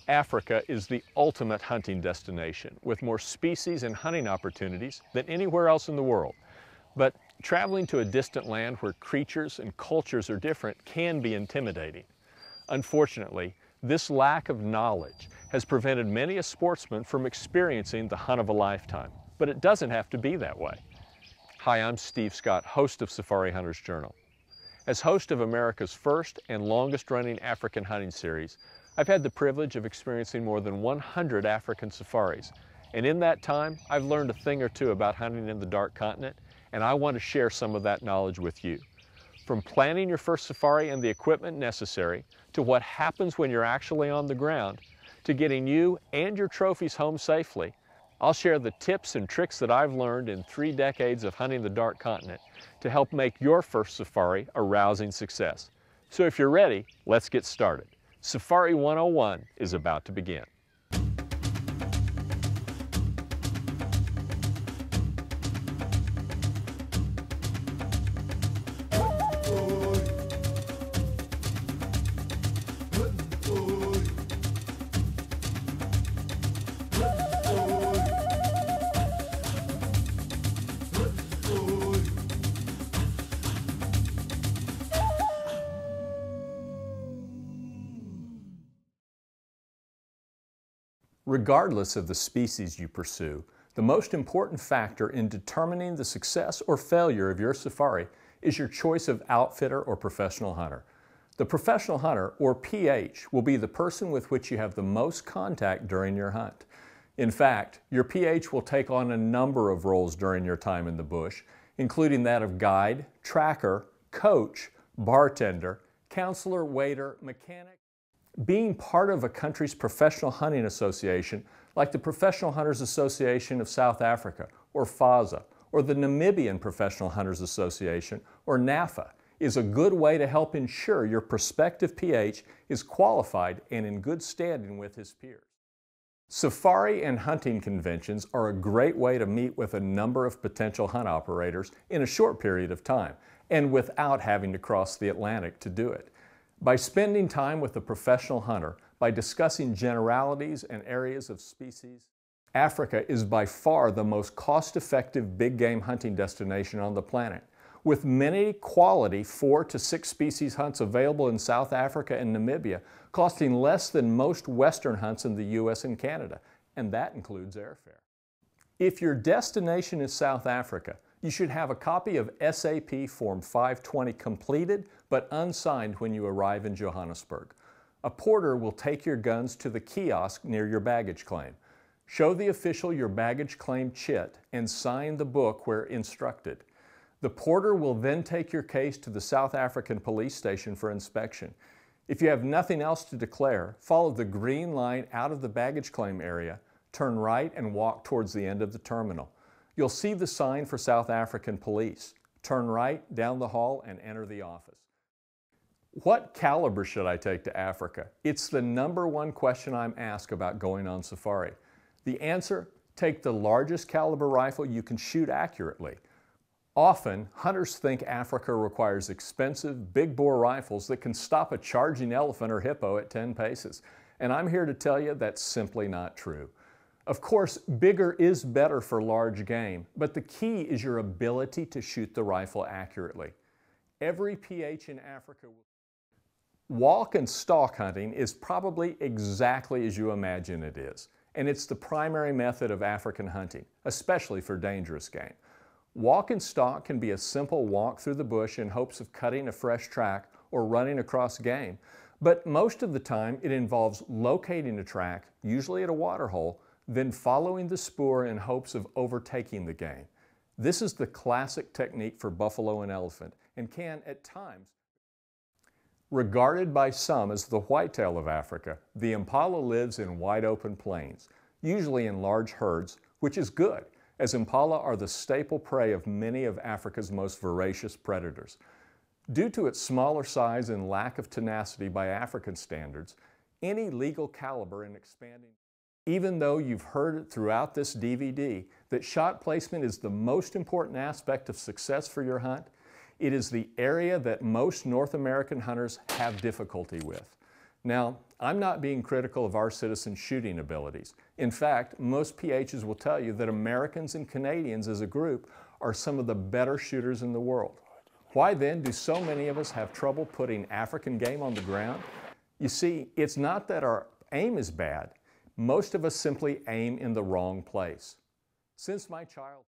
Africa is the ultimate hunting destination with more species and hunting opportunities than anywhere else in the world. But traveling to a distant land where creatures and cultures are different can be intimidating. Unfortunately, this lack of knowledge has prevented many a sportsman from experiencing the hunt of a lifetime. But it doesn't have to be that way. Hi, I'm Steve Scott, host of Safari Hunters Journal. As host of America's first and longest running African hunting series, I've had the privilege of experiencing more than 100 African safaris. And in that time, I've learned a thing or two about hunting in the Dark Continent, and I want to share some of that knowledge with you. From planning your first safari and the equipment necessary, to what happens when you're actually on the ground, to getting you and your trophies home safely, I'll share the tips and tricks that I've learned in 3 decades of hunting the Dark Continent to help make your first safari a rousing success. So if you're ready, let's get started. Safari 101 is about to begin. Regardless of the species you pursue, the most important factor in determining the success or failure of your safari is your choice of outfitter or professional hunter. The professional hunter, or PH, will be the person with which you have the most contact during your hunt. In fact, your PH will take on a number of roles during your time in the bush, including that of guide, tracker, coach, bartender, counselor, waiter, mechanic. Being part of a country's professional hunting association, like the Professional Hunters Association of South Africa, or FASA, or the Namibian Professional Hunters Association, or NAFA, is a good way to help ensure your prospective PH is qualified and in good standing with his peers. Safari and hunting conventions are a great way to meet with a number of potential hunt operators in a short period of time, and without having to cross the Atlantic to do it. By spending time with a professional hunter, by discussing generalities and areas of species, Africa is by far the most cost-effective big game hunting destination on the planet. With many quality 4 to 6 species hunts available in South Africa and Namibia, costing less than most Western hunts in the US and Canada, and that includes airfare. If your destination is South Africa, you should have a copy of SAP Form 520 completed but unsigned when you arrive in Johannesburg. A porter will take your guns to the kiosk near your baggage claim. Show the official your baggage claim chit and sign the book where instructed. The porter will then take your case to the South African police station for inspection. If you have nothing else to declare, follow the green line out of the baggage claim area, turn right and walk towards the end of the terminal. You'll see the sign for South African police. Turn right down the hall and enter the office. What caliber should I take to Africa? It's the #1 question I'm asked about going on safari. The answer, take the largest caliber rifle you can shoot accurately. Often, hunters think Africa requires expensive, big-bore rifles that can stop a charging elephant or hippo at 10 paces. And I'm here to tell you that's simply not true. Of course, bigger is better for large game, but the key is your ability to shoot the rifle accurately. Every PH in Africa will... Walk and stalk hunting is probably exactly as you imagine it is, and it's the primary method of African hunting, especially for dangerous game. Walk and stalk can be a simple walk through the bush in hopes of cutting a fresh track or running across game, but most of the time it involves locating a track, usually at a waterhole, then following the spoor in hopes of overtaking the game. This is the classic technique for buffalo and elephant, and can, at times, regarded by some as the whitetail of Africa, the impala lives in wide open plains, usually in large herds, which is good, as impala are the staple prey of many of Africa's most voracious predators. Due to its smaller size and lack of tenacity by African standards, any legal caliber in expanding... Even though you've heard it throughout this DVD that shot placement is the most important aspect of success for your hunt, it is the area that most North American hunters have difficulty with. Now, I'm not being critical of our citizens' shooting abilities. In fact, most PHs will tell you that Americans and Canadians as a group are some of the better shooters in the world. Why then do so many of us have trouble putting African game on the ground? You see, it's not that our aim is bad. Most of us simply aim in the wrong place. Since my child